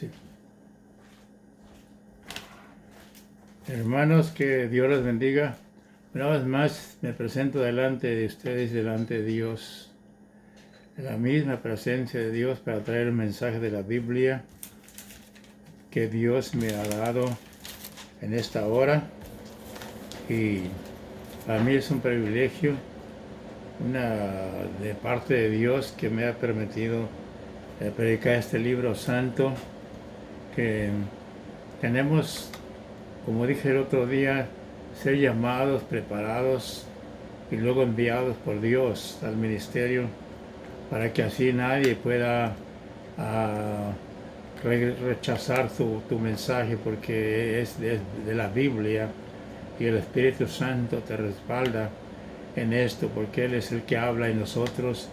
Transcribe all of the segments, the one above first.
Sí. Hermanos, que Dios los bendiga. Una vez más me presento delante de ustedes, delante de Dios, en la misma presencia de Dios para traer el mensaje de la Biblia que Dios me ha dado en esta hora. Y para mí es un privilegio, de parte de Dios que me ha permitido predicar este libro santo que tenemos, como dije el otro día, ser llamados, preparados y luego enviados por Dios al ministerio para que así nadie pueda rechazar tu mensaje, porque es de la Biblia y el Espíritu Santo te respalda en esto, porque Él es el que habla en nosotros.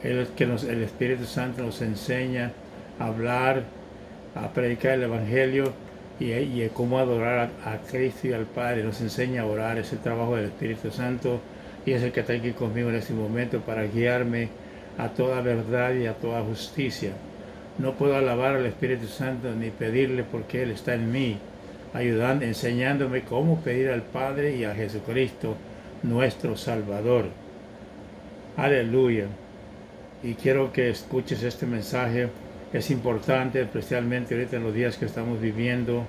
Él es que el Espíritu Santo nos enseña a hablar, a predicar el Evangelio y cómo adorar a Cristo y al Padre. Nos enseña a orar. Es el trabajo del Espíritu Santo y es el que está aquí conmigo en este momento para guiarme a toda verdad y a toda justicia. No puedo alabar al Espíritu Santo ni pedirle, porque Él está en mí, ayudando, enseñándome cómo pedir al Padre y a Jesucristo, nuestro Salvador. Aleluya. Y quiero que escuches este mensaje. Es importante, especialmente ahorita en los días que estamos viviendo.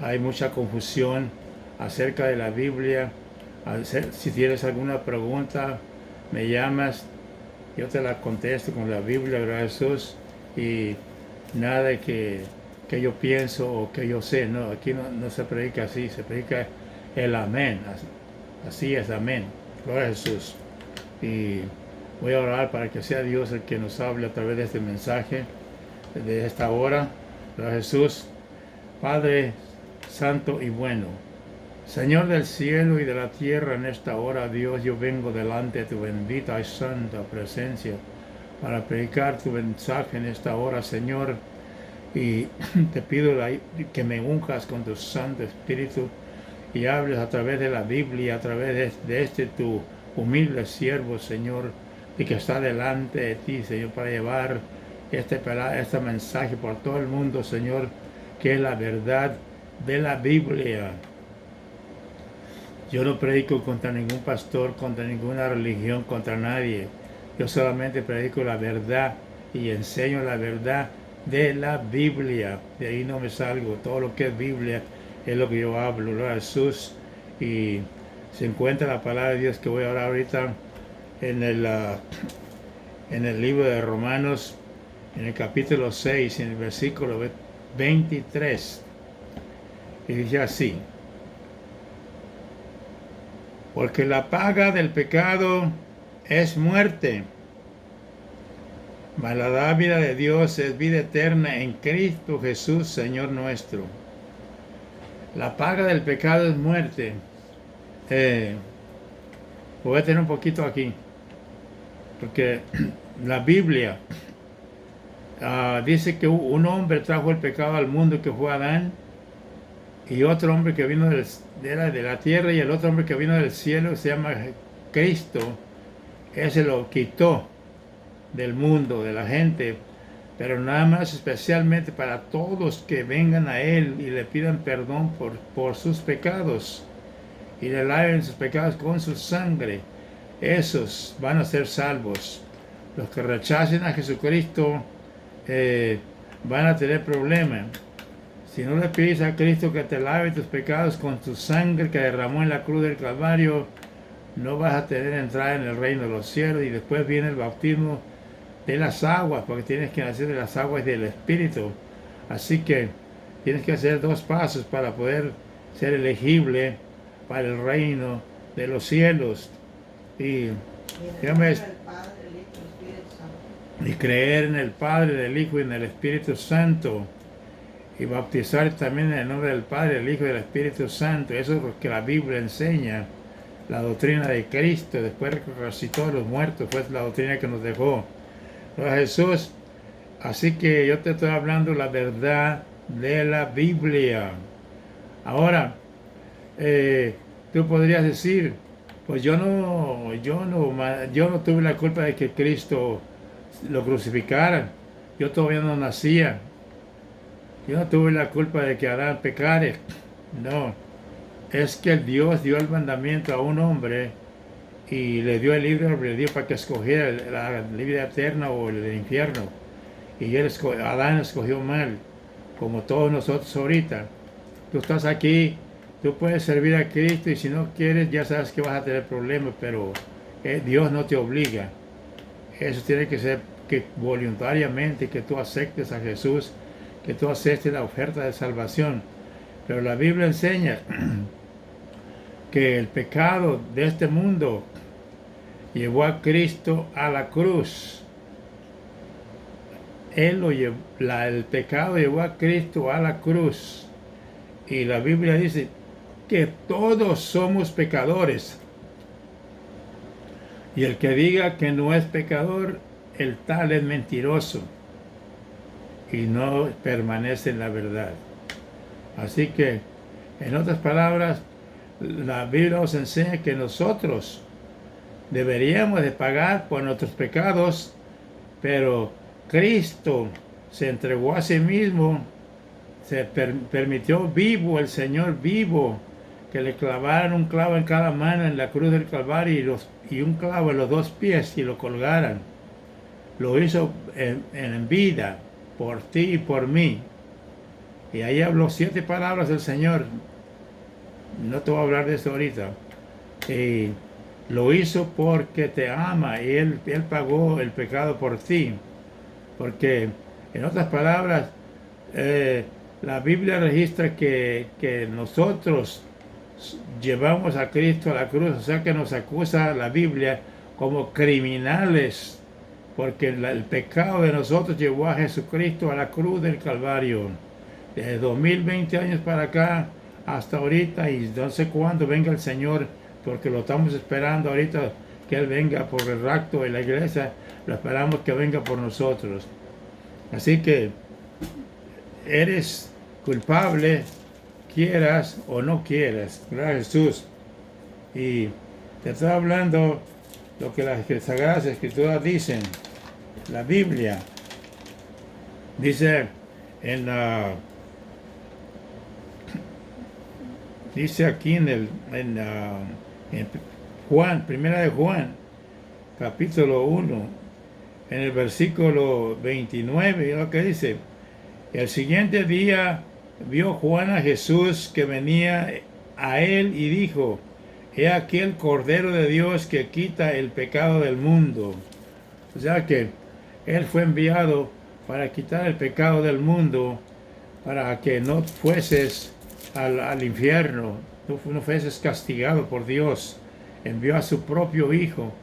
Hay mucha confusión acerca de la Biblia. Si tienes alguna pregunta, me llamas, yo te la contesto con la Biblia, gracias a Jesús. Y nada que yo pienso o que yo sé, no, aquí no se predica así, se predica el amén. Así es, amén. Gloria a Jesús. Y voy a orar para que sea Dios el que nos hable a través de este mensaje, de esta hora. Gloria a Jesús. Padre santo y bueno, Señor del cielo y de la tierra, en esta hora, Dios, yo vengo delante de tu bendita y santa presencia para predicar tu mensaje en esta hora, Señor. Y te pido que me unjas con tu Santo Espíritu y hables a través de la Biblia, a través de este tu humilde siervo, Señor, y que está delante de ti, Señor, para llevar este mensaje por todo el mundo, Señor, que es la verdad de la Biblia. Yo no predico contra ningún pastor, contra ninguna religión, contra nadie. Yo solamente predico la verdad y enseño la verdad de la Biblia. De ahí no me salgo. Todo lo que es Biblia es lo que yo hablo. Gloria a Jesús. Y se encuentra la palabra de Dios que voy a hablar ahorita en el libro de Romanos, en el capítulo 6, en el versículo 23. Y dice así: porque la paga del pecado es muerte, mas la dádiva de Dios es vida eterna en Cristo Jesús, Señor nuestro. La paga del pecado es muerte. Voy a tener un poquito aquí, porque la Biblia dice que un hombre trajo el pecado al mundo, que fue Adán, y otro hombre que vino de la tierra, y el otro hombre que vino del cielo, se llama Cristo. Ese lo quitó del mundo, de la gente, pero nada más especialmente para todos que vengan a Él y le pidan perdón por sus pecados y le laven sus pecados con su sangre. Esos van a ser salvos. Los que rechacen a Jesucristo van a tener problemas. Si no le pides a Cristo que te lave tus pecados con tu sangre que derramó en la cruz del Calvario, no vas a tener entrada en el reino de los cielos. Y después viene el bautismo de las aguas, porque tienes que nacer de las aguas y del Espíritu. Así que tienes que hacer 2 pasos para poder ser elegible para el reino de los cielos. Y creer en el Padre, del Hijo y en el Espíritu Santo. Y bautizar también en el nombre del Padre, del Hijo y del Espíritu Santo. Eso es lo que la Biblia enseña, la doctrina de Cristo. Después resucitó de los muertos, fue la doctrina que nos dejó Jesús. Así que yo te estoy hablando la verdad de la Biblia. Ahora, tú podrías decir, pues yo no tuve la culpa de que Cristo lo crucificaran. Yo todavía no nacía. Yo no tuve la culpa de que Adán pecare. No, es que el Dios dio el mandamiento a un hombre y le dio el libre albedrío para que escogiera la vida eterna o el infierno. Y Adán escogió mal, como todos nosotros ahorita. Tú estás aquí, tú puedes servir a Cristo y si no quieres ya sabes que vas a tener problemas, pero Dios no te obliga. Eso tiene que ser que voluntariamente, que tú aceptes a Jesús, que tú aceptes la oferta de salvación. Pero la Biblia enseña que el pecado de este mundo llevó a Cristo a la cruz. El pecado llevó a Cristo a la cruz. Y la Biblia dice que todos somos pecadores. Y el que diga que no es pecador, el tal es mentiroso y no permanece en la verdad. Así que, en otras palabras, la Biblia nos enseña que nosotros deberíamos de pagar por nuestros pecados, pero Cristo se entregó a sí mismo, se permitió vivo, el Señor vivo, que le clavaran un clavo en cada mano en la cruz del Calvario y un clavo en los dos pies y lo colgaran. Lo hizo en vida, por ti y por mí. Y ahí habló 7 palabras del Señor. No te voy a hablar de eso ahorita. Y lo hizo porque te ama y Él pagó el pecado por ti. Porque, en otras palabras, la Biblia registra que nosotros llevamos a Cristo a la cruz, o sea que nos acusa la Biblia como criminales, porque el pecado de nosotros llevó a Jesucristo a la cruz del Calvario. Desde 2020 años para acá, hasta ahorita, y no sé cuándo venga el Señor, porque lo estamos esperando ahorita, que Él venga por el rapto de la iglesia, lo esperamos que venga por nosotros. Así que eres culpable, quieras o no quieras, gracias Jesús. Y te estoy hablando lo que las Sagradas Escrituras dicen. La Biblia dice dice aquí en Juan, primera de Juan, capítulo 1, en el versículo 29, lo que dice: el siguiente día vio Juan a Jesús que venía a él y dijo: he aquí el Cordero de Dios que quita el pecado del mundo. O sea que Él fue enviado para quitar el pecado del mundo, para que no fueses al infierno, no fueses castigado por Dios. Envió a su propio Hijo.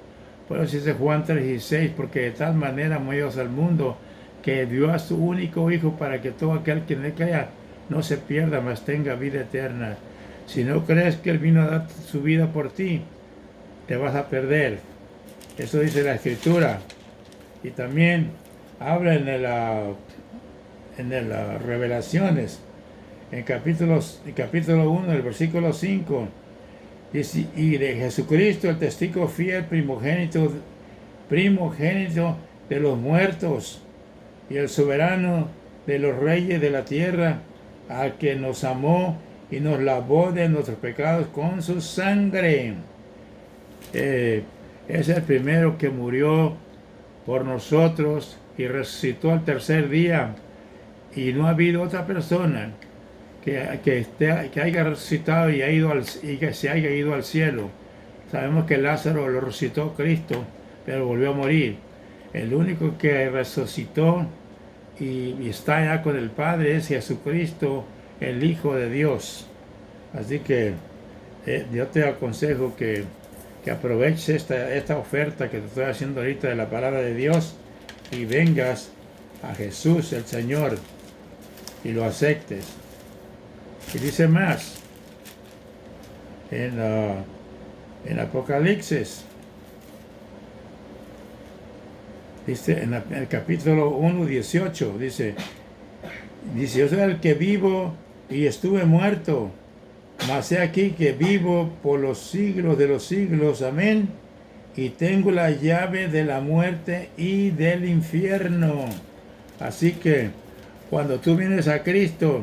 Por eso dice Juan 3:16, porque de tal manera amó Dios al mundo, que dio a su único Hijo para que todo aquel que en él crea no se pierda, mas tenga vida eterna. Si no crees que Él vino a dar su vida por ti, te vas a perder. Eso dice la Escritura. Y también habla en las Revelaciones, en capítulo 1, el versículo 5, dice: y de Jesucristo, el testigo fiel, primogénito de los muertos y el soberano de los reyes de la tierra, al que nos amó y nos lavó de nuestros pecados con su sangre. Es el primero que murió por nosotros y resucitó al tercer día. Y no ha habido otra persona que haya resucitado y que se haya ido al cielo. Sabemos que Lázaro lo resucitó Cristo, pero volvió a morir. El único que resucitó y está allá con el Padre es Jesucristo, el Hijo de Dios. Así que yo te aconsejo que aproveches esta oferta que te estoy haciendo ahorita de la palabra de Dios y vengas a Jesús el Señor y lo aceptes. Y dice más en Apocalipsis, dice en el capítulo 1:18, dice: yo soy el que vivo y estuve muerto, mas he aquí que vivo por los siglos de los siglos, amén, y tengo la llave de la muerte y del infierno. Así que cuando tú vienes a Cristo,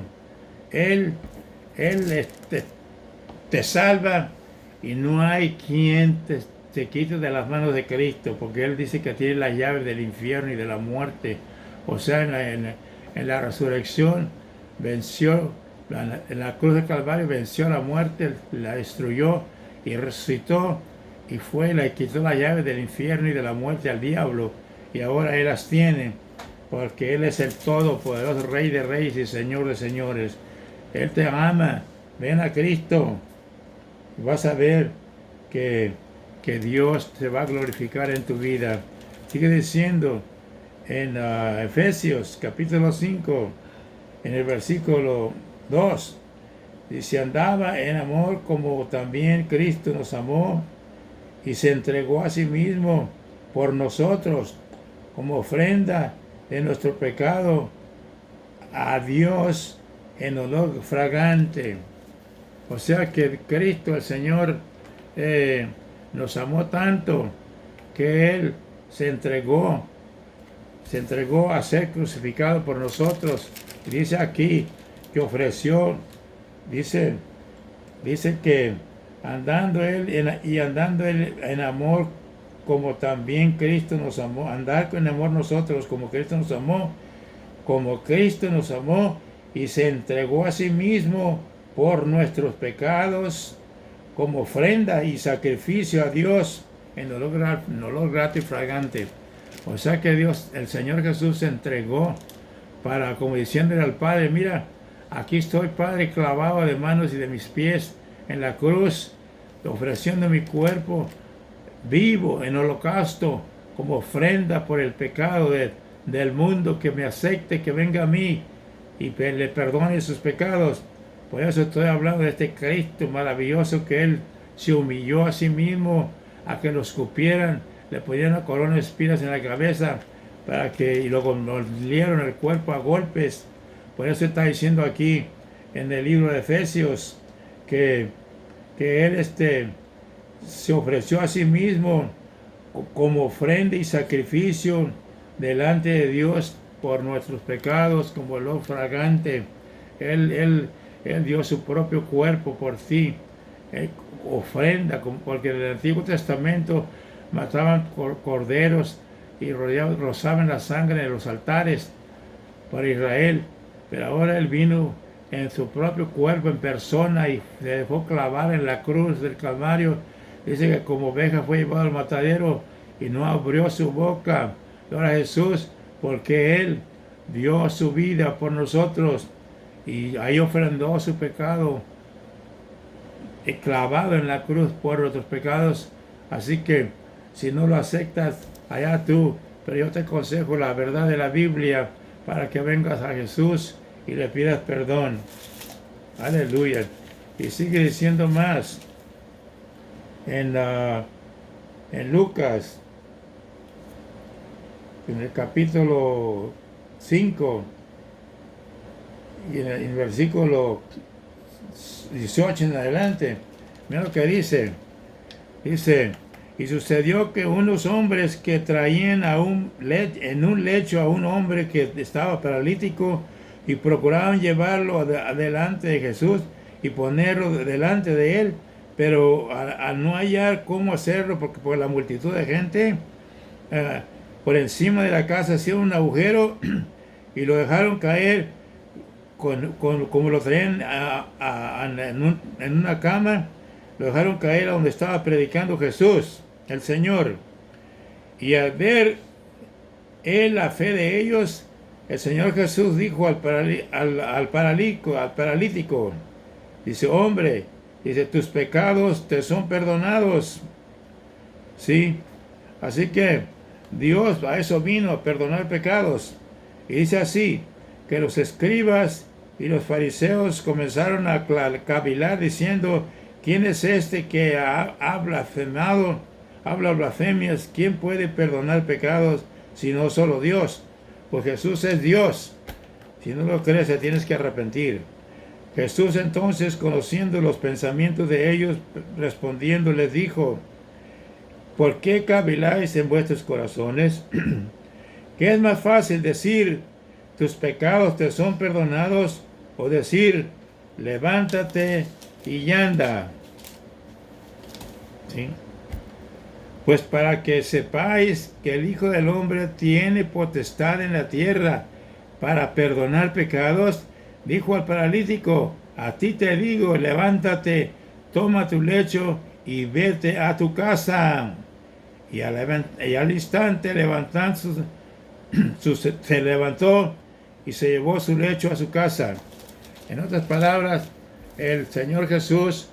Él, Él te salva y no hay quien te quite de las manos de Cristo, porque Él dice que tiene las llaves del infierno y de la muerte. O sea, en la resurrección venció, en la cruz del Calvario venció la muerte, la destruyó y resucitó y fue, le quitó las llaves del infierno y de la muerte al diablo, y ahora Él las tiene, porque Él es el todopoderoso Rey de Reyes y Señor de Señores. Él te ama. Ven a Cristo. Vas a ver que Dios te va a glorificar en tu vida. Sigue diciendo en Efesios capítulo 5, en el versículo 2, dice: andaba en amor como también Cristo nos amó y se entregó a sí mismo por nosotros como ofrenda de nuestro pecado a Dios en olor fragante. O sea que Cristo, el Señor, nos amó tanto que Él se entregó a ser crucificado por nosotros. Y dice aquí que ofreció, dice que andando Él en amor como también Cristo nos amó, andar con amor nosotros como Cristo nos amó, y se entregó a sí mismo por nuestros pecados como ofrenda y sacrificio a Dios en olor grato y fragante. O sea que Dios, el Señor Jesús, se entregó para, como diciéndole al Padre: mira, aquí estoy, Padre, clavado de manos y de mis pies en la cruz, ofreciendo mi cuerpo vivo en holocausto como ofrenda por el pecado del mundo, que me acepte, que venga a mí y le perdone sus pecados. Por eso estoy hablando de este Cristo maravilloso, que Él se humilló a sí mismo a que lo escupieran, le pusieron una corona de espinas en la cabeza y luego nos dieron el cuerpo a golpes. Por eso está diciendo aquí en el libro de Efesios que Él se ofreció a sí mismo como ofrenda y sacrificio delante de Dios por nuestros pecados, como olor fragante. Él dio su propio cuerpo por ti, ofrenda, porque en el Antiguo Testamento mataban corderos y rozaban la sangre de los altares para Israel, pero ahora Él vino en su propio cuerpo, en persona, y se dejó clavar en la cruz del Calvario. Dice que como oveja fue llevado al matadero y no abrió su boca. Ahora Jesús, porque Él dio su vida por nosotros y ahí ofrendó su pecado, clavado en la cruz por nuestros pecados. Así que si no lo aceptas, allá tú, pero yo te aconsejo la verdad de la Biblia para que vengas a Jesús y le pidas perdón. Aleluya. Y sigue diciendo más en Lucas, en el capítulo 5 y en el versículo 18 en adelante. Mira lo que dice. Dice: y sucedió que unos hombres que traían en un lecho a un hombre que estaba paralítico y procuraban llevarlo adelante de Jesús y ponerlo delante de él, pero al no hallar cómo hacerlo, porque por la multitud de gente, por encima de la casa hicieron un agujero y lo dejaron caer como lo traían en una cama. Lo dejaron caer a donde estaba predicando Jesús, el Señor. Y al ver él la fe de ellos, el Señor Jesús dijo al paralítico, dice: hombre, dice, tus pecados te son perdonados. ¿Sí? Así que Dios a eso vino, a perdonar pecados. Y dice así, que los escribas y los fariseos comenzaron a cavilar diciendo: ¿quién es este que habla blasfemias? ¿Quién puede perdonar pecados sino solo Dios? Pues Jesús es Dios. Si no lo crees, te tienes que arrepentir. Jesús entonces, conociendo los pensamientos de ellos, respondiendo les dijo: ¿por qué caviláis en vuestros corazones? ¿Qué es más fácil decir: tus pecados te son perdonados, o decir, levántate y anda. ¿Sí? Pues para que sepáis que el Hijo del Hombre tiene potestad en la tierra para perdonar pecados, dijo al paralítico, a ti te digo, levántate, toma tu lecho y vete a tu casa. Y al instante se levantó y se llevó su lecho a su casa. En otras palabras, el Señor Jesús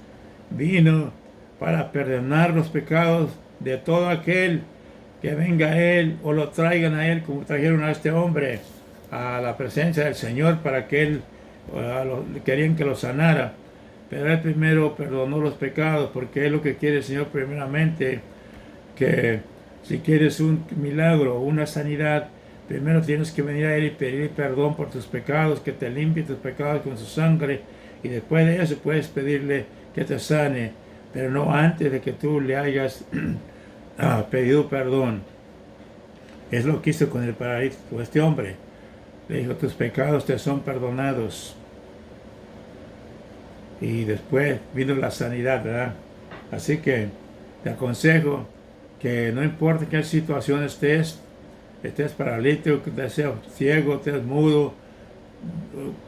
vino para perdonar los pecados de todo aquel que venga a Él o lo traigan a Él, como trajeron a este hombre a la presencia del Señor para que Él querían que lo sanara. Pero Él primero perdonó los pecados, porque es lo que quiere el Señor primeramente, que si quieres un milagro o una sanidad, primero tienes que venir a Él y pedir perdón por tus pecados, que te limpie tus pecados con su sangre, y después de eso puedes pedirle que te sane, pero no antes de que tú le hayas pedido perdón. Es lo que hizo con el paralítico, este hombre. Le dijo, tus pecados te son perdonados. Y después vino la sanidad, ¿verdad? Así que te aconsejo que no importa en qué situación estés paralítico, que estés ciego, estés mudo,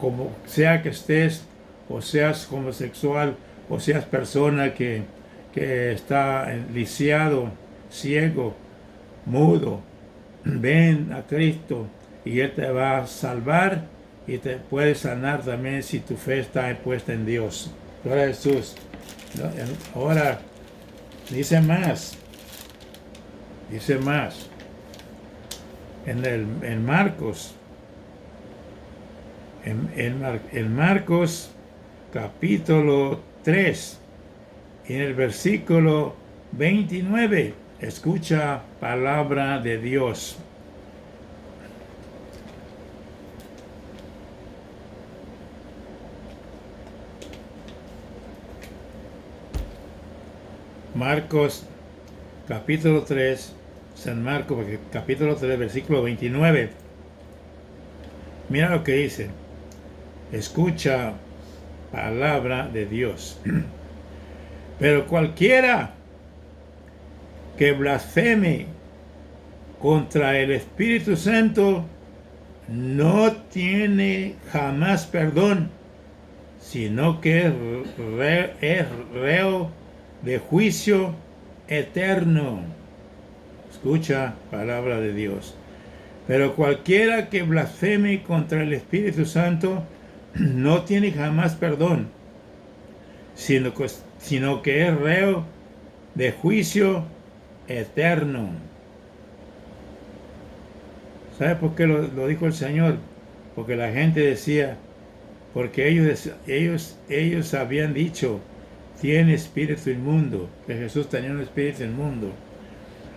como sea que estés, o seas homosexual, o seas persona que está lisiado, ciego, mudo, ven a Cristo y Él te va a salvar y te puede sanar también si tu fe está puesta en Dios. Gloria a Jesús. Ahora dice más. En Marcos, en Marcos capítulo 3, en el versículo 29, escucha palabra de Dios. Marcos capítulo 3, San Marcos capítulo 3, versículo 29. Mira lo que dice. Escucha palabra de Dios. Pero cualquiera que blasfeme contra el Espíritu Santo no tiene jamás perdón, sino que es reo de juicio eterno. Escucha palabra de Dios. Pero cualquiera que blasfeme contra el Espíritu Santo no tiene jamás perdón, sino que es reo de juicio eterno. ¿Sabe por qué lo dijo el Señor? Porque la gente decía, porque ellos habían dicho, tiene espíritu inmundo, que Jesús tenía un espíritu inmundo.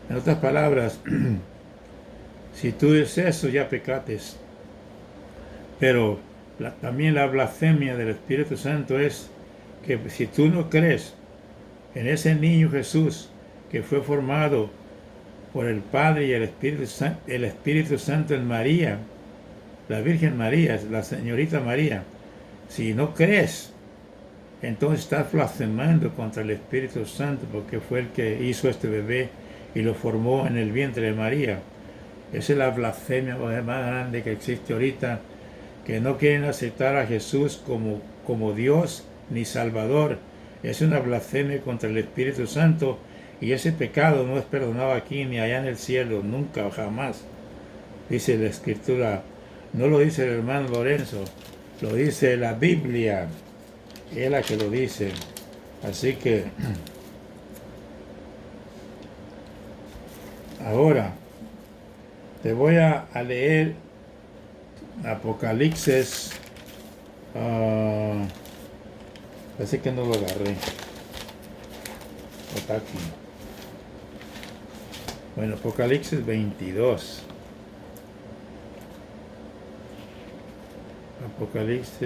En otras palabras, si tú dices eso, ya pecates. Pero también la blasfemia del Espíritu Santo es que si tú no crees en ese niño Jesús que fue formado por el Padre y el Espíritu Santo en María, la Virgen María, la Señorita María, si no crees, entonces estás blasfemando contra el Espíritu Santo, porque fue el que hizo este bebé y lo formó en el vientre de María. Esa es la blasfemia más grande que existe ahorita, que no quieren aceptar a Jesús como Dios ni Salvador. Es una blasfemia contra el Espíritu Santo, y ese pecado no es perdonado aquí ni allá en el cielo, nunca, jamás. Dice la Escritura, no lo dice el hermano Lorenzo, lo dice la Biblia, es la que lo dice. Así que ahora te voy a leer Apocalipsis. Parece que no lo agarré. Está aquí. Bueno, Apocalipsis 22. Apocalipsis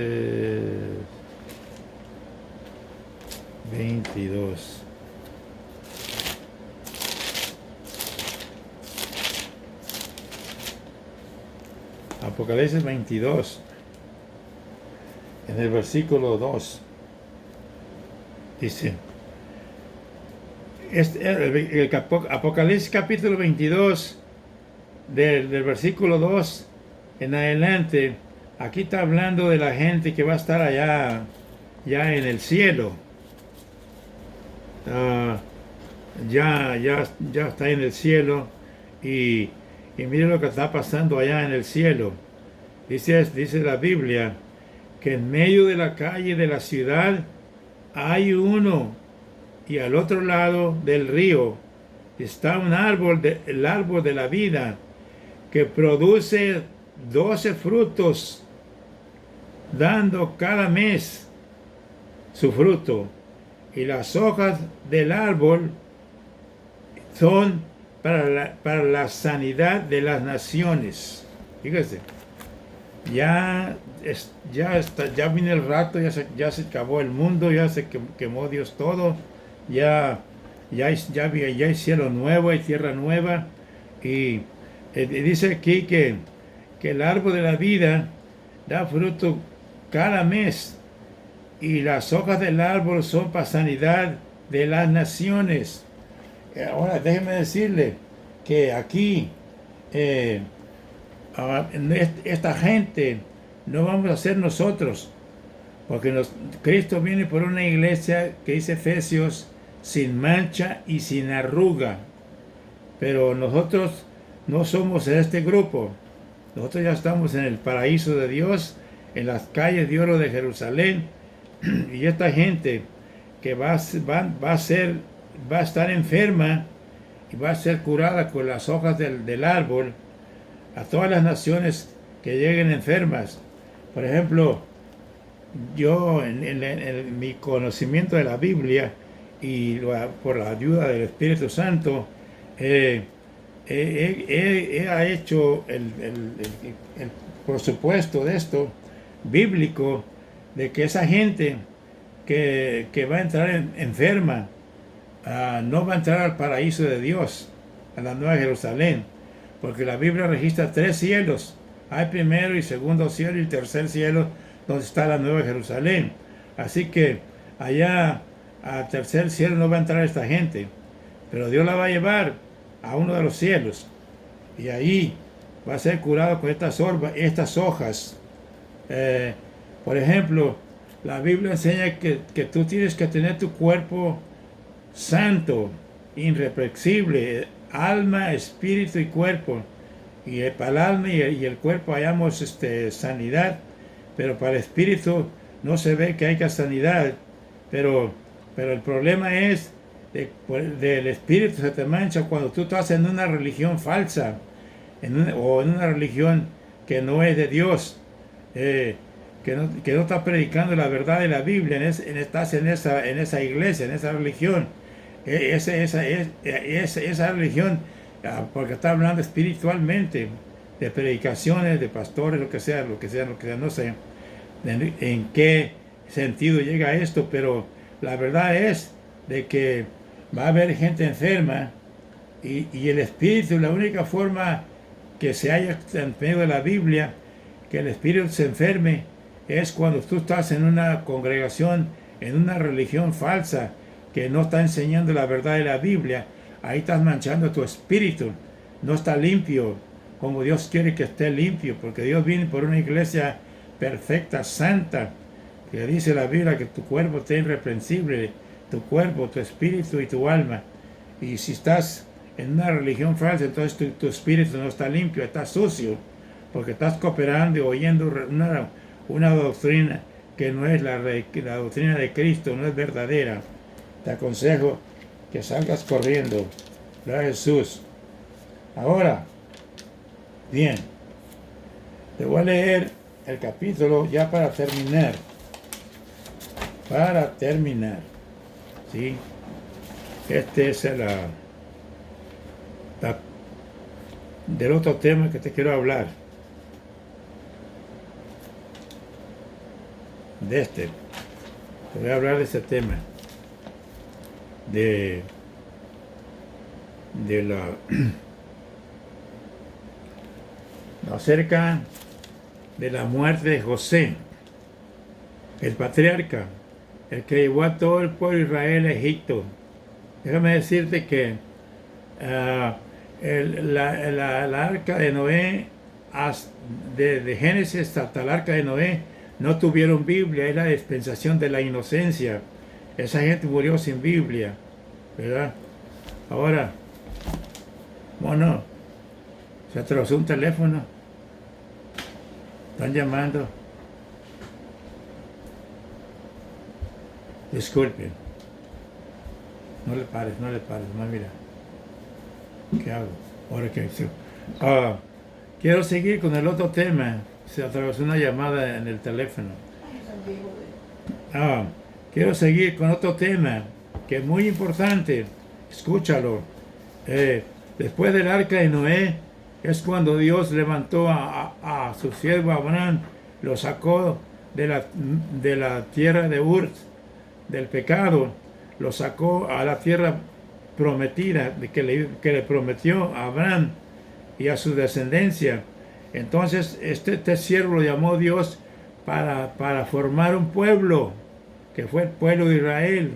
22. Apocalipsis 22, en el versículo 2, dice, Apocalipsis capítulo 22, del versículo 2 en adelante, aquí está hablando de la gente que va a estar allá, ya en el cielo. Ya está en el cielo y mire lo que está pasando allá en el cielo. Dice la Biblia que en medio de la calle de la ciudad hay uno y al otro lado del río está un árbol, el árbol de la vida, que produce 12 frutos, dando cada mes su fruto. Y las hojas del árbol son para la sanidad de las naciones. Fíjese, ya viene el rato, ya se acabó el mundo, ya se quemó Dios todo, ya hay cielo nuevo, hay tierra nueva, y dice aquí que el árbol de la vida da fruto cada mes, y las hojas del árbol son para sanidad de las naciones. Ahora déjeme decirle que aquí esta gente no vamos a ser nosotros, porque Cristo viene por una iglesia que dice Efesios, sin mancha y sin arruga, pero nosotros no somos de este grupo. Nosotros ya estamos en el paraíso de Dios, en las calles de oro de Jerusalén, y esta gente que va a estar enferma y va a ser curada con las hojas del árbol, a todas las naciones que lleguen enfermas. Por ejemplo, yo en mi conocimiento de la Biblia y por la ayuda del Espíritu Santo, he hecho el presupuesto de esto bíblico, de que esa gente que va a entrar enferma no va a entrar al paraíso de Dios, a la Nueva Jerusalén, porque la Biblia registra 3 cielos. Hay primero y segundo cielo y tercer cielo, donde está la Nueva Jerusalén. Así que allá al tercer cielo no va a entrar esta gente, pero Dios la va a llevar a uno de los cielos, y ahí va a ser curado con estas hojas. Por ejemplo, la Biblia enseña que tú tienes que tener tu cuerpo santo, irreprensible, alma, espíritu y cuerpo. Y para el alma y el cuerpo hayamos sanidad, pero para el espíritu no se ve que haya sanidad. Pero el problema es del espíritu se te mancha cuando tú estás en una religión falsa, o en una religión que no es de Dios, que no está predicando la verdad de la Biblia, estás en esa iglesia, en esa religión. Esa religión, porque está hablando espiritualmente, de predicaciones, de pastores, lo que sea, no sé en qué sentido llega esto, pero la verdad es de que va a haber gente enferma, y el espíritu, la única forma que se haya en medio de la Biblia que el espíritu se enferme es cuando tú estás en una congregación, en una religión falsa que no está enseñando la verdad de la Biblia. Ahí estás manchando tu espíritu, no está limpio como Dios quiere que esté limpio, porque Dios viene por una iglesia perfecta, santa, que dice la Biblia que tu cuerpo esté irreprensible, tu cuerpo, tu espíritu y tu alma. Y si estás en una religión falsa, entonces tu espíritu no está limpio, está sucio, porque estás cooperando y oyendo una doctrina que no es la doctrina de Cristo, no es verdadera. Te aconsejo que salgas corriendo. Gloria a Jesús. Ahora, bien, te voy a leer el capítulo ya para terminar. ¿Sí? Este es del otro tema que te quiero hablar. Te voy a hablar de este tema. De acerca de la muerte de José, el patriarca, el que llevó a todo el pueblo de Israel a Egipto. Déjame decirte que la arca de Noé, de Génesis hasta el arca de Noé, no tuvieron Biblia, es la dispensación de la inocencia. Esa gente murió sin Biblia, ¿verdad? Ahora, bueno, se atravesó un teléfono, están llamando. Disculpen, no le pares, no, mira, ¿qué hago? Ahora que quiero seguir con el otro tema. Se atravesó una llamada en el teléfono. Quiero seguir con otro tema que es muy importante. Escúchalo. Después del arca de Noé es cuando Dios levantó a su siervo Abraham, lo sacó de la tierra de Ur, del pecado, lo sacó a la tierra prometida que le prometió a Abraham y a su descendencia. Entonces este siervo lo llamó Dios para formar un pueblo, que fue el pueblo de Israel.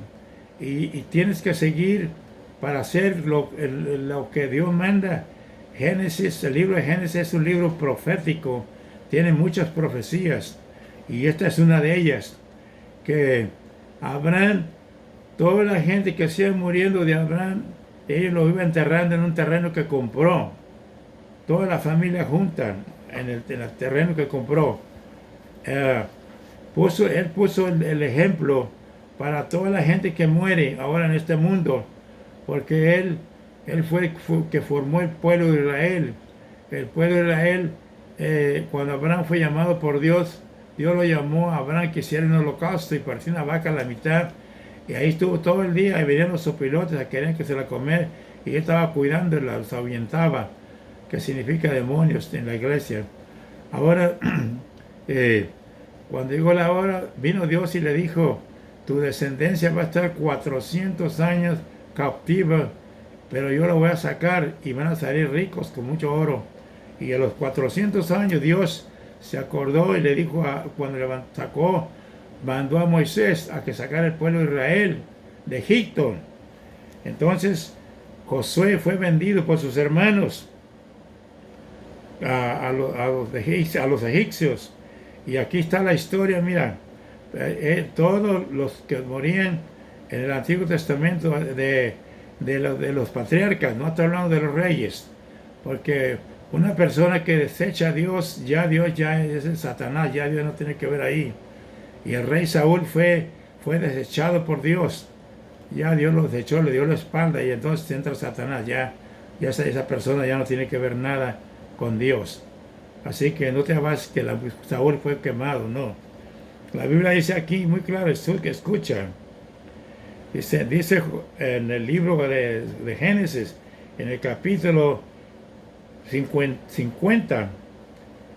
Y tienes que seguir para hacer lo que Dios manda. Génesis, el libro de Génesis es un libro profético, tiene muchas profecías, y esta es una de ellas, que Abraham, toda la gente que se iba muriendo de Abraham, ellos lo iban enterrando en un terreno que compró, toda la familia junta en el terreno que compró. Él puso el ejemplo para toda la gente que muere ahora en este mundo, porque él fue que formó el pueblo de Israel. El pueblo de Israel, cuando Abraham fue llamado por Dios, Dios lo llamó a Abraham que hiciera un holocausto y partió una vaca a la mitad, y ahí estuvo todo el día, y venían los sopilotes a querer que se la comer, y él estaba cuidándola, los ahuyentaba, que significa demonios en la iglesia. Ahora, cuando llegó la hora, vino Dios y le dijo: tu descendencia va a estar 400 años cautiva, pero yo la voy a sacar y van a salir ricos con mucho oro. Y a los 400 años Dios se acordó y le dijo, cuando le sacó, mandó a Moisés a que sacara el pueblo de Israel de Egipto. Entonces Josué fue vendido por sus hermanos a los egipcios. Y aquí está la historia, mira, todos los que morían en el Antiguo Testamento de los patriarcas, no estoy hablando de los reyes, porque una persona que desecha a Dios ya es el Satanás, ya Dios no tiene que ver ahí. Y el rey Saúl fue desechado por Dios, ya Dios lo desechó, le dio la espalda, y entonces entra Satanás, ya esa persona ya no tiene que ver nada con Dios. Así que no te hagas que Saúl fue quemado, no. La Biblia dice aquí muy claro, escucha. Dice en el libro de Génesis, en el capítulo 50,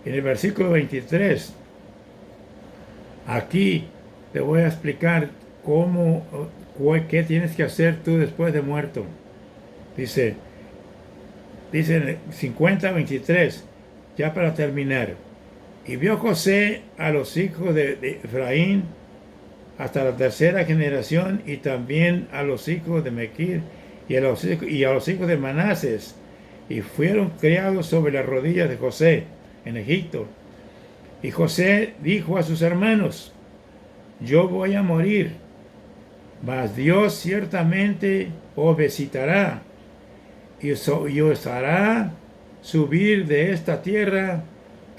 en el versículo 23, aquí te voy a explicar qué tienes que hacer tú después de muerto. Dice en el 50:23, ya para terminar: y vio José a los hijos de Efraín hasta la tercera generación, y también a los hijos de Mequir y a los hijos de Manases, y fueron criados sobre las rodillas de José en Egipto. Y José dijo a sus hermanos: yo voy a morir, mas Dios ciertamente os visitará y os hará subir de esta tierra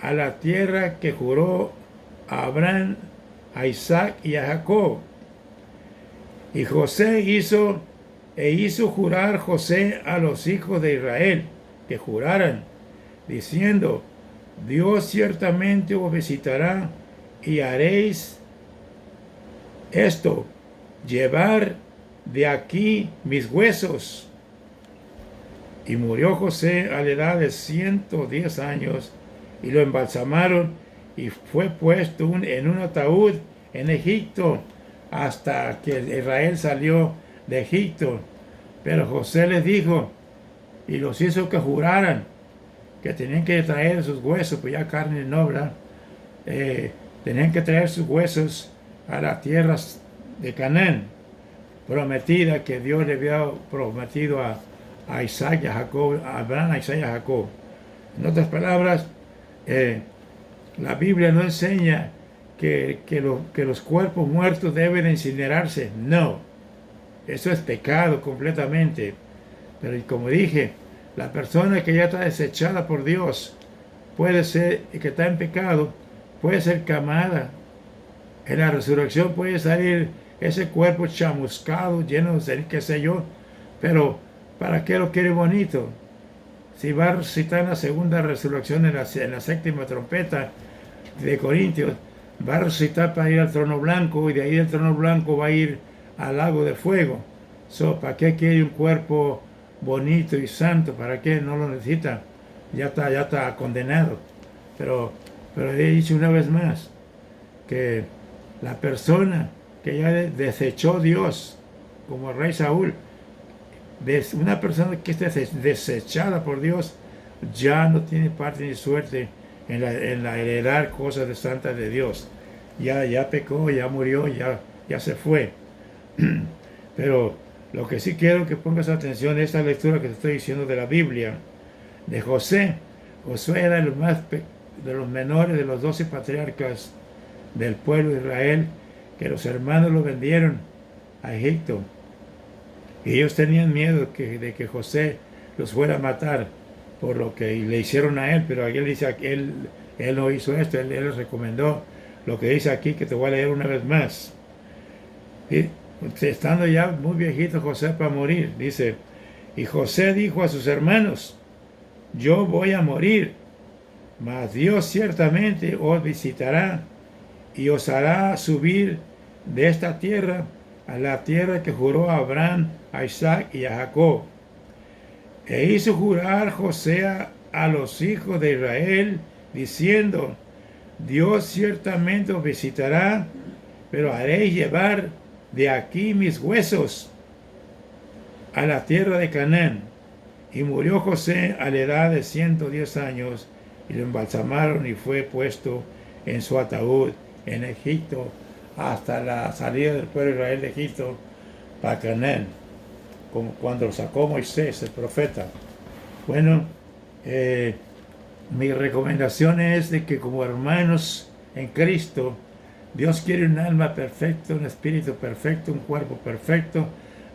a la tierra que juró a Abraham, a Isaac y a Jacob. Y José hizo jurar José a los hijos de Israel que juraran, diciendo: Dios ciertamente os visitará y haréis esto, llevar de aquí mis huesos. Y murió José a la edad de 110 años, y lo embalsamaron, y fue puesto en un ataúd en Egipto hasta que Israel salió de Egipto. Pero José les dijo, y los hizo que juraran, que tenían que traer sus huesos, pues ya carne no, ¿verdad? tenían que traer sus huesos a las tierras de Canaán, prometida que Dios le había prometido a Isaac y a Jacob, a Abraham, a Isaac y a Jacob. En otras palabras, la Biblia no enseña que los cuerpos muertos deben incinerarse. No, eso es pecado completamente. Pero como dije, la persona que ya está desechada por Dios puede ser, que está en pecado, puede ser quemada. En la resurrección puede salir ese cuerpo chamuscado, lleno de qué sé yo. Pero ¿para qué lo quiere bonito? Si va a recitar en la segunda resurrección, en la séptima trompeta de Corintios, va a resucitar para ir al trono blanco, y de ahí del trono blanco va a ir al lago de fuego. ¿Para qué quiere un cuerpo bonito y santo? ¿Para qué? No lo necesita. Ya está condenado. Pero he dicho una vez más que la persona que ya desechó Dios, como el rey Saúl, una persona que esté desechada por Dios, ya no tiene parte ni suerte en la heredar cosas de santas de Dios. Ya pecó, ya murió, ya se fue. Pero lo que sí quiero que pongas atención es esta lectura que te estoy diciendo de la Biblia, de José. Josué era de los menores de los 12 patriarcas del pueblo de Israel, que los hermanos lo vendieron a Egipto. Y ellos tenían miedo de que José los fuera a matar por lo que le hicieron a él, pero él dice que él no hizo esto, él les recomendó lo que dice aquí, que te voy a leer una vez más. Y estando ya muy viejito José para morir, dice, y José dijo a sus hermanos, yo voy a morir, mas Dios ciertamente os visitará y os hará subir de esta tierra a la tierra que juró a Abraham, a Isaac y a Jacob. E hizo jurar José a los hijos de Israel, diciendo, Dios ciertamente os visitará, pero haréis llevar de aquí mis huesos a la tierra de Canaán. Y murió José a la edad de 110 años, y lo embalsamaron y fue puesto en su ataúd en Egipto hasta la salida del pueblo de Israel de Egipto para Canaán, como cuando lo sacó Moisés, el profeta. Bueno, mi recomendación es de que como hermanos en Cristo, Dios quiere un alma perfecta, un espíritu perfecto, un cuerpo perfecto.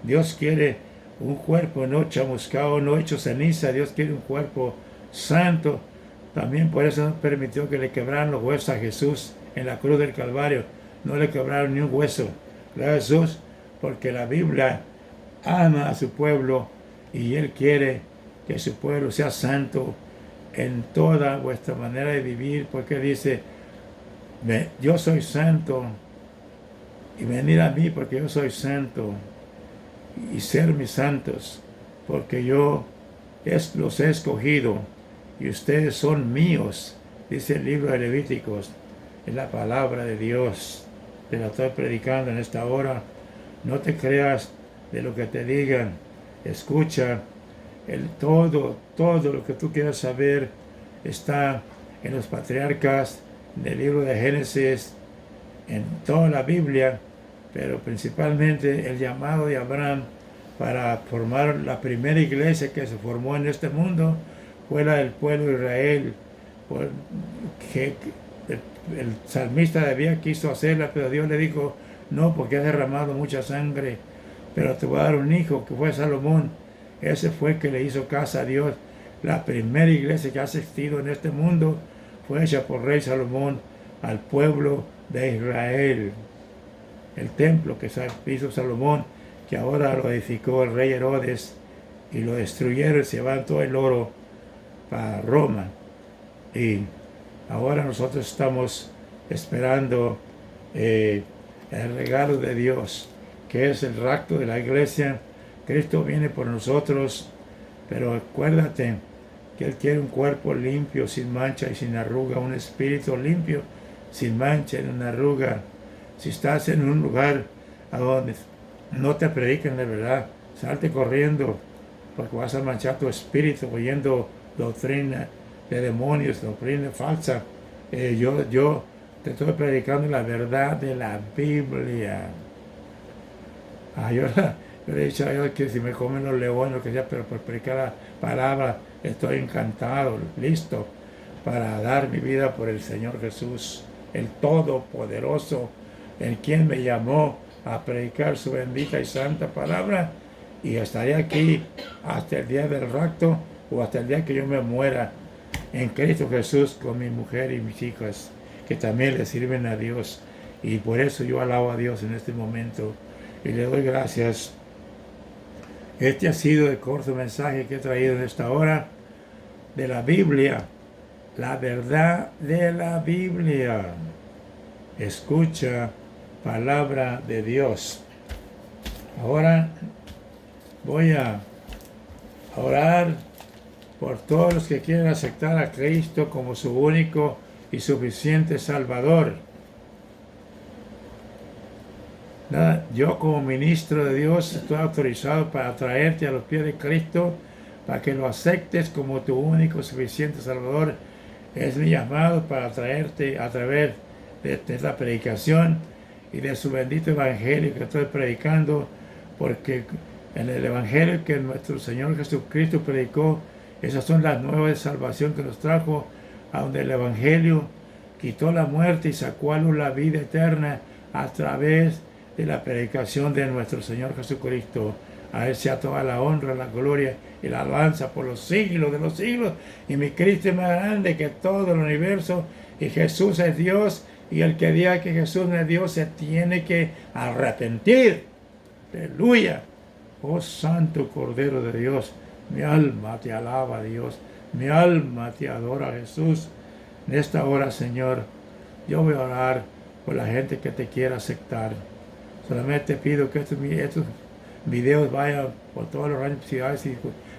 Dios quiere un cuerpo no chamuscado, no hecho ceniza. Dios quiere un cuerpo santo. También por eso permitió que le quebraran los huesos a Jesús en la cruz del Calvario. No le quebraron ni un hueso. Gracias a Jesús, porque la Biblia ama a su pueblo y Él quiere que su pueblo sea santo en toda vuestra manera de vivir, porque dice, yo soy santo y venid a mí porque yo soy santo y ser mis santos, porque yo los he escogido y ustedes son míos, dice el libro de Levíticos. Es la palabra de Dios. Te la estoy predicando en esta hora. No te creas de lo que te digan. Escucha. Todo lo que tú quieras saber está en los patriarcas, en el libro de Génesis, en toda la Biblia, pero principalmente el llamado de Abraham para formar la primera iglesia que se formó en este mundo fue la del pueblo de Israel, que el salmista quiso hacerla, pero Dios le dijo, no, porque has derramado mucha sangre, pero te voy a dar un hijo, que fue Salomón. Ese fue el que le hizo caso a Dios. La primera iglesia que ha existido en este mundo fue hecha por rey Salomón al pueblo de Israel. El templo que hizo Salomón, que ahora lo edificó el rey Herodes, y lo destruyeron y se llevaron todo el oro para Roma. Y ahora nosotros estamos esperando el regalo de Dios, que es el rapto de la iglesia. Cristo viene por nosotros, pero acuérdate que Él quiere un cuerpo limpio, sin mancha y sin arruga, un espíritu limpio, sin mancha y sin arruga. Si estás en un lugar a donde no te predican la verdad, salte corriendo, porque vas a manchar tu espíritu oyendo doctrina de demonios, doctrina falsa. Yo te estoy predicando la verdad de la Biblia. Yo le he dicho a Dios que si me comen los leones, lo que sea, pero por predicar la palabra estoy encantado, listo para dar mi vida por el Señor Jesús, el Todopoderoso, el quien me llamó a predicar su bendita y santa palabra, y estaré aquí hasta el día del rapto o hasta el día que yo me muera en Cristo Jesús con mi mujer y mis hijas, que también le sirven a Dios. Y por eso yo alabo a Dios en este momento y le doy gracias. Este ha sido el corto mensaje que he traído en esta hora de la Biblia, la verdad de la Biblia. Escucha palabra de Dios. Ahora voy a orar por todos los que quieren aceptar a Cristo como su único y suficiente Salvador. Yo como ministro de Dios estoy autorizado para traerte a los pies de Cristo, para que lo aceptes como tu único y suficiente Salvador. Es mi llamado para traerte a través de esta predicación y de su bendito evangelio que estoy predicando, porque en el evangelio que nuestro Señor Jesucristo predicó, esas son las nuevas de salvación que nos trajo, a donde el evangelio quitó la muerte y sacó a luz la vida eterna a través de la predicación de nuestro Señor Jesucristo. A Él sea toda la honra, la gloria y la alabanza por los siglos de los siglos. Y mi Cristo es más grande que todo el universo. Y Jesús es Dios. Y el que diga que Jesús no es Dios se tiene que arrepentir. Aleluya. Oh Santo Cordero de Dios. Mi alma te alaba, Dios. Mi alma te adora, Jesús. En esta hora, Señor, yo voy a orar por la gente que te quiera aceptar. Solamente pido que estos videos vayan por todas las ciudades y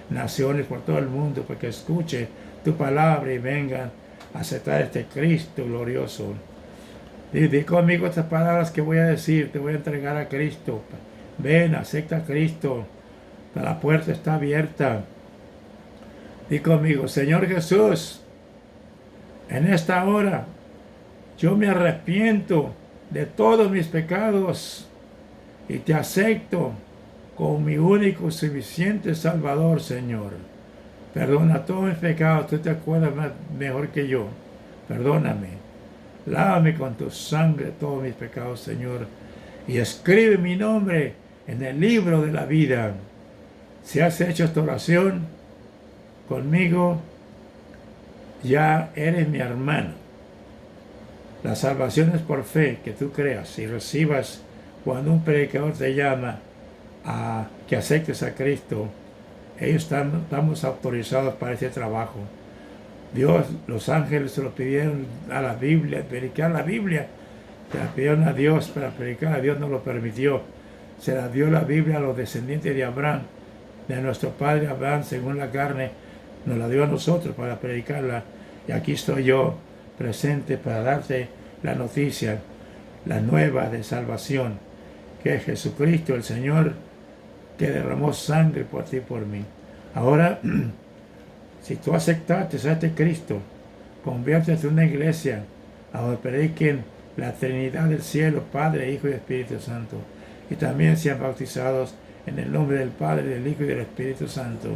naciones, por todo el mundo, para que escuche tu palabra y vengan a aceptar este Cristo glorioso. Di conmigo estas palabras que voy a decir, te voy a entregar a Cristo. Ven, acepta a Cristo. La puerta está abierta. Di conmigo, Señor Jesús, en esta hora yo me arrepiento de todos mis pecados y te acepto como mi único y suficiente Salvador, Señor. Perdona todos mis pecados, tú te acuerdas mejor que yo. Perdóname. Lávame con tu sangre todos mis pecados, Señor. Y escribe mi nombre en el libro de la vida. Si has hecho esta oración conmigo, ya eres mi hermano. La salvación es por fe, que tú creas y recibas cuando un predicador te llama a que aceptes a Cristo. Estamos autorizados para ese trabajo. Dios, los ángeles se lo pidieron a la Biblia, predicar la Biblia. Se la pidieron a Dios para predicar, a Dios no lo permitió. Se la dio la Biblia a los descendientes de Abraham, de nuestro padre Abraham, según la carne. Nos la dio a nosotros para predicarla. Y aquí estoy yo, presente para darte la noticia, la nueva de salvación, que es Jesucristo, el Señor, que derramó sangre por ti y por mí. Ahora, si tú aceptaste a este Cristo, conviértete en una iglesia a donde prediquen la Trinidad del cielo, Padre, Hijo y Espíritu Santo. Y también sean bautizados en el nombre del Padre, del Hijo y del Espíritu Santo.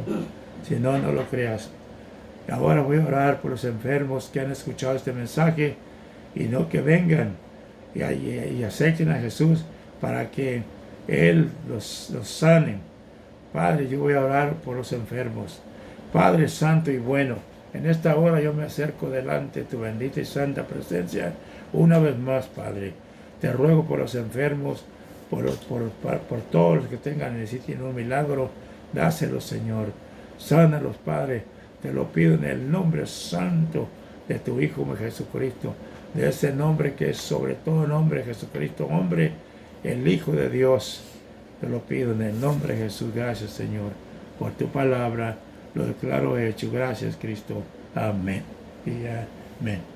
Si no, no lo creas. Ahora voy a orar por los enfermos que han escuchado este mensaje y no que vengan y acepten a Jesús para que Él los sane. Padre, yo voy a orar por los enfermos. Padre Santo y bueno, en esta hora yo me acerco delante de tu bendita y santa presencia una vez más, Padre. Te ruego por los enfermos, por todos los que necesiten un milagro, dáselo, Señor. Sánalos, Padre. Te lo pido en el nombre santo de tu Hijo Jesucristo, de ese nombre que es sobre todo nombre, Jesucristo, hombre, el Hijo de Dios. Te lo pido en el nombre de Jesús. Gracias, Señor, por tu palabra. Lo declaro hecho. Gracias, Cristo. Amén. Y amén.